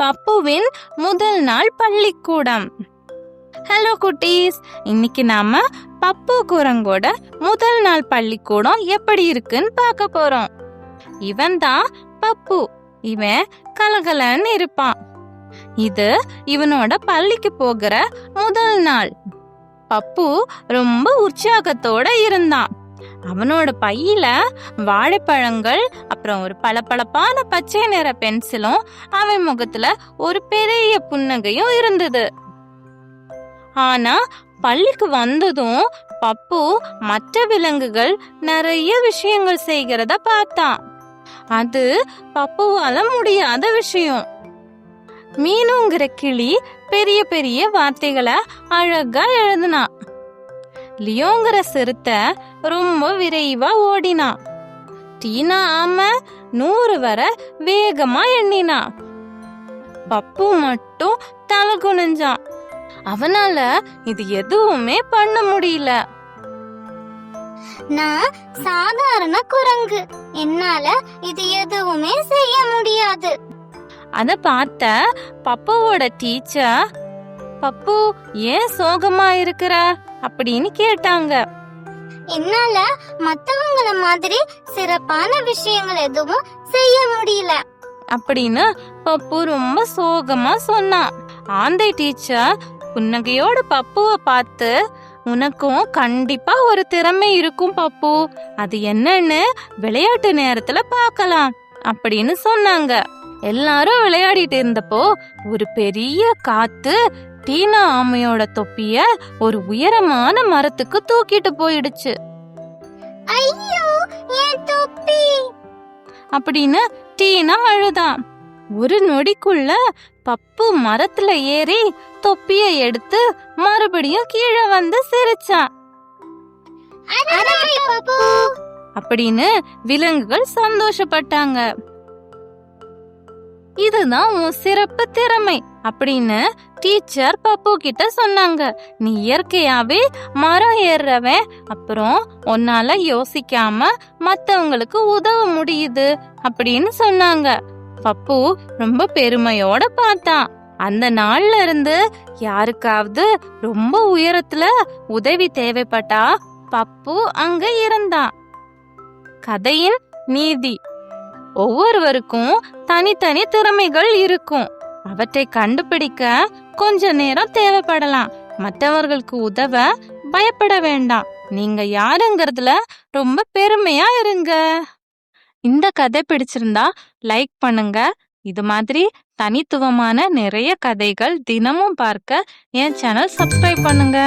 பப்புவின் முதல் நாள் பள்ளிக்கூடம். ஹலோ குட்டீஸ், இன்னைக்கு நாம பப்பு குரங்கோட முதல் நாள் பள்ளிக்கூடம் எப்படி இருக்குன்னு பார்க்க போறோம். இவன் தான் பப்பு. இவன் கலகலன்னு இருப்பான். இது இவனோட பள்ளிக்கு போகிற முதல் நாள். பப்பு ரொம்ப உற்சாகத்தோட இருந்தான். அவனோட பையில வாழைப்பழங்கள், அப்புறம் ஒரு பளபளப்பான பச்சை நிற பென்சிலும், அவன் முகத்துல ஒரு பெரிய புன்னகையும் இருந்தது. ஆனா பள்ளிக்கு வந்ததும் பப்பு மற்ற விலங்குகள் நிறைய விஷயங்கள் செய்கிறத பார்த்தான். அது பப்புவால முடியாத விஷயம். மீனுங்கிற கிளி பெரிய பெரிய வார்த்தைகளை அழகா எழுதுனா. லியோங்கிற சிறுத்தை ரொம்ப விரைவா ஓடினா. டீனா ஆமை 100 வரை வேகமா எண்ணினா. பப்பு மட்டும் தலை குனிஞ்சான். அவனால இது எதுவுமே பண்ண முடியல. நான் சாதாரண குரங்கு, என்னால இது எதுவுமே செய்ய முடியாது. அத பார்த்த பப்புவோட டீச்சர், பப்பு ஏன் சோகமா இருக்கிற அப்படின்னு கேட்டாங்க. என்னால மத்தவங்கள மாதிரி சிறப்பான விஷயங்கள் எதுவும் செய்ய முடியல அப்படின்னு பப்பு ரொம்ப சோகமா சொன்னான். ஆந்தை டீச்சர் புன்னகையோட பப்புவை பார்த்து, உனக்கும் கண்டிப்பா ஒரு திறமை இருக்கும் பப்பு, அது என்னன்னு விளையாட்டு நேரத்துல பார்க்கலாம் அப்படின்னு சொன்னாங்க. எல்லாரும் விளையாடிட்டு இருந்தப்போ ஒரு பெரிய காத்து டீனா ஆமையோட தொப்பிய ஒரு உயரமான மரத்துக்கு தூக்கிட்டு போயிடுச்சு. ஐயோ, என் தொப்பி அப்படின்னு டீனா அழுதான். ஒரு நொடிக்குள்ள பப்பு மரத்துல ஏறி தொப்பிய எடுத்து மறுபடியும் கீழே வந்து சிரிச்சான். அப்படின்னு விலங்குகள் சந்தோஷப்பட்டாங்க. இதுதான் உன் சிறப்பு திறமை அப்படின்னு டீச்சர் பப்பு கிட்ட சொன்னாங்க. நீ இயற்கையாவே மரம் ஏறுறவன், அப்புறம் உன்னால யோசிக்காம மத்தவங்களுக்கு உதவ முடியுது அப்படின்னு சொன்னாங்க. பப்பு ரொம்ப பெருமையோட பார்த்தான். அந்த நாள்ல இருந்து யாருக்காவது ரொம்ப உயரத்துல உதவி தேவைப்பட்டா பப்பு அங்க இருந்தான். கதையின் நீதி: ஒவ்வொருவருக்கும் தனித்தனி திறமைகள் இருக்கும். அவற்றை கண்டுபிடிக்க கொஞ்ச நேரம் தேவைப்படலாம். மற்றவர்களுக்கு உதவ பயப்பட வேண்டாம். நீங்க யாருங்கிறதுல ரொம்ப பெருமையா இருங்க. இந்த கதை பிடிச்சிருந்தா லைக் பண்ணுங்க. இது மாதிரி தனித்துவமான நிறைய கதைகள் தினமும் பார்க்க என் சேனல் சப்ஸ்கிரைப் பண்ணுங்க.